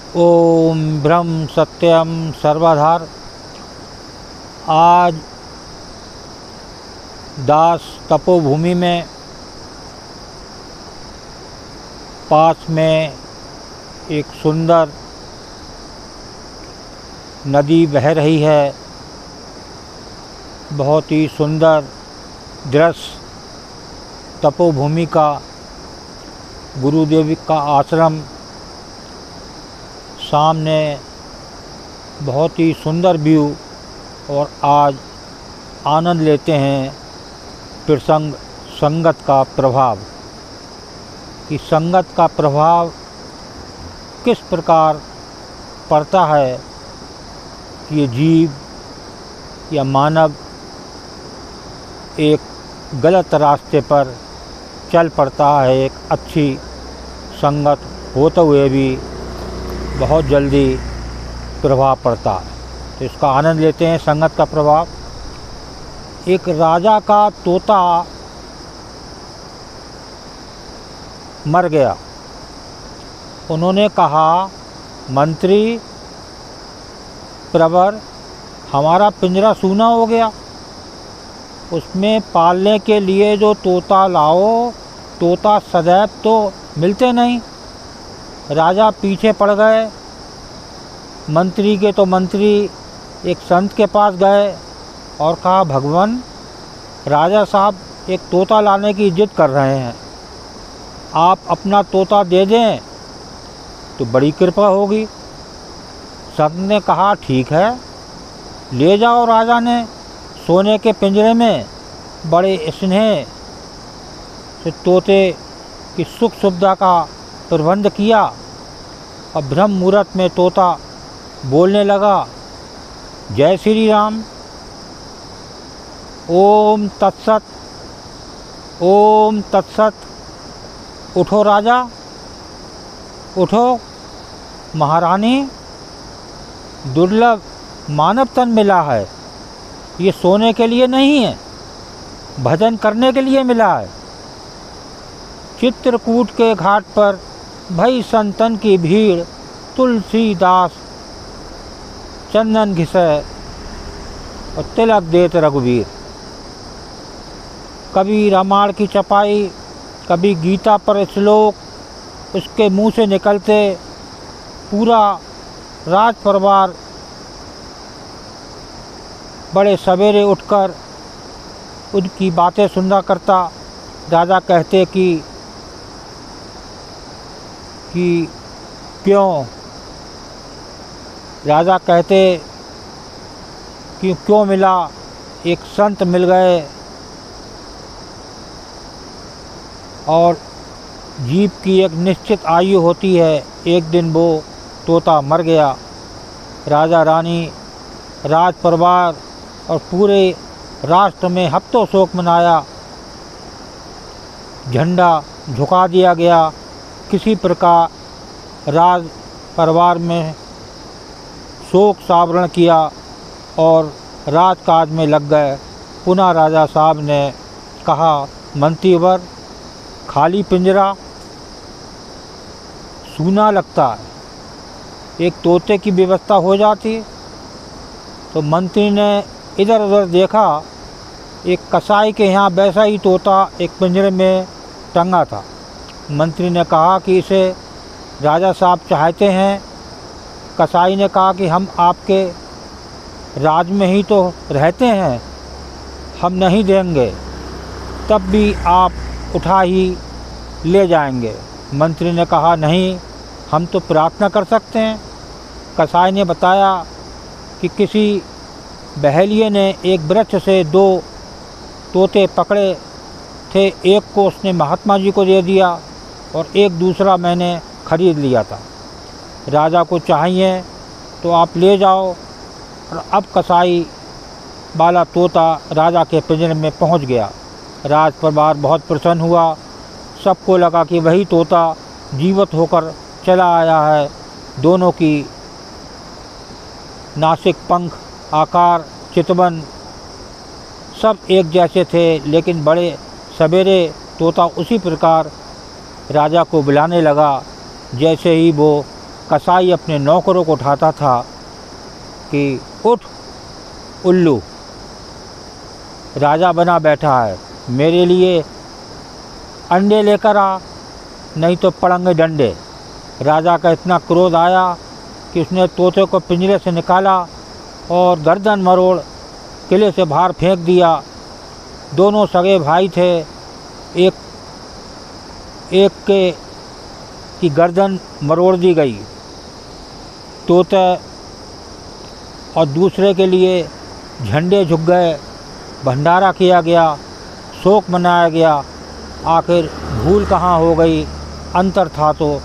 ओम ब्रह्म सत्यम सर्वाधार। आज दास तपोभूमि में पास में एक सुंदर नदी बह रही है। बहुत ही सुंदर दृश्य, तपोभूमि का, गुरुदेव का आश्रम, सामने बहुत ही सुंदर व्यू। और आज आनंद लेते हैं प्रसंग संगत का प्रभाव, कि संगत का प्रभाव किस प्रकार पड़ता है कि ये जीव या मानव एक गलत रास्ते पर चल पड़ता है। एक अच्छी संगत होते हुए भी बहुत जल्दी प्रभाव पड़ता है। तो इसका आनंद लेते हैं, संगत का प्रभाव। एक राजा का तोता मर गया। उन्होंने कहा, मंत्री प्रवर, हमारा पिंजरा सूना हो गया, उसमें पालने के लिए जो तोता लाओ, तोता सदैव तो मिलते नहीं। राजा पीछे पड़ गए। मंत्री के तो मंत्री एक संत के पास गए और कहा, भगवान, राजा साहब एक तोता लाने की जिद कर रहे हैं, आप अपना तोता दे दें तो बड़ी कृपा होगी। संत ने कहा, ठीक है, ले जाओ। राजा ने सोने के पिंजरे में बड़े स्नेह से तोते की सुख सुविधा का प्रबंध किया। और ब्रह्म मुहूर्त में तोता बोलने लगा, जय श्री राम, ओम तत्सत, ओम तत्सत। उठो राजा, उठो महारानी, दुर्लभ मानव तन मिला है, ये सोने के लिए नहीं है, भजन करने के लिए मिला है। चित्रकूट के घाट पर भई संतन की भीड़, तुलसीदास चंदन घिसे और तिलक देत रघुवीर। कभी रामायण की चपाई, कभी गीता पर श्लोक उसके मुंह से निकलते। पूरा राज परिवार बड़े सवेरे उठकर उनकी बातें सुना करता। राजा कहते कि क्यों, राजा कहते कि क्यों मिला, एक संत मिल गए। और जीव की एक निश्चित आयु होती है, एक दिन वो तोता मर गया। राजा रानी, राज परिवार और पूरे राष्ट्र में हफ्तों शोक मनाया। झंडा झुका दिया गया। किसी प्रकार राज परिवार में शोक सावरण किया और राजकाज में लग गए। पुनः राजा साहब ने कहा, मंत्रीवर, खाली पिंजरा सूना लगता है, एक तोते की व्यवस्था हो जाती। तो मंत्री ने इधर उधर देखा, एक कसाई के यहाँ वैसा ही तोता एक पिंजरे में टंगा था। मंत्री ने कहा कि इसे राजा साहब चाहते हैं। कसाई ने कहा कि हम आपके राज में ही तो रहते हैं, हम नहीं देंगे, तब भी आप उठा ही ले जाएंगे। मंत्री ने कहा, नहीं, हम तो प्रार्थना कर सकते हैं। कसाई ने बताया कि किसी बहेलिये ने एक वृक्ष से 2 तोते पकड़े थे, एक को उसने महात्मा जी को दे दिया और एक दूसरा मैंने खरीद लिया था। राजा को चाहिए तो आप ले जाओ। और अब कसाई वाला तोता राजा के पिंजरे में पहुंच गया। राज परिवार बहुत प्रसन्न हुआ। सबको लगा कि वही तोता जीवित होकर चला आया है। दोनों की नासिक, पंख, आकार, चितवन सब एक जैसे थे, लेकिन बड़े सवेरे तोता उसी प्रकार राजा को बुलाने लगा जैसे ही वो कसाई अपने नौकरों को उठाता था कि उठ उल्लू, राजा बना बैठा है, मेरे लिए अंडे लेकर आ, नहीं तो पड़ेंगे डंडे। राजा का इतना क्रोध आया कि उसने तोते को पिंजरे से निकाला और गर्दन मरोड़ किले से बाहर फेंक दिया। दोनों सगे भाई थे, एक की गर्दन मरोड़ दी गई तोते, और दूसरे के लिए झंडे झुक गए, भंडारा किया गया, शोक मनाया गया। आखिर भूल कहाँ हो गई, अंतर था तो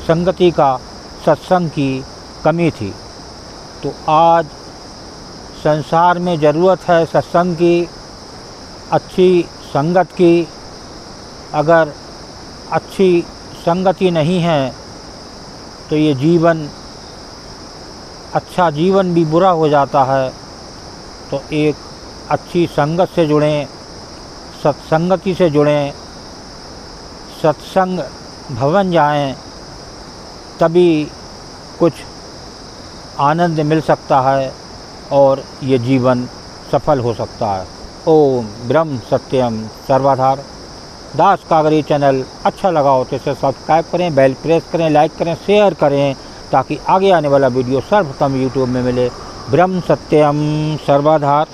संगति का, सत्संग की कमी थी। तो आज संसार में ज़रूरत है सत्संग की, अच्छी संगत की। अगर अच्छी संगति नहीं है तो ये जीवन, अच्छा जीवन भी बुरा हो जाता है। तो एक अच्छी संगत से जुड़ें, सत्संगति से जुड़ें, सत्संग भवन जाएं, तभी कुछ आनंद मिल सकता है और ये जीवन सफल हो सकता है। ओम ब्रह्म सत्यम सर्वधार। दास कागरी चैनल अच्छा लगा हो तो इसे सब्सक्राइब करें, बेल प्रेस करें, लाइक करें, शेयर करें, ताकि आगे आने वाला वीडियो सर्वप्रथम यूट्यूब में मिले। ब्रह्म सत्यम सर्वधार।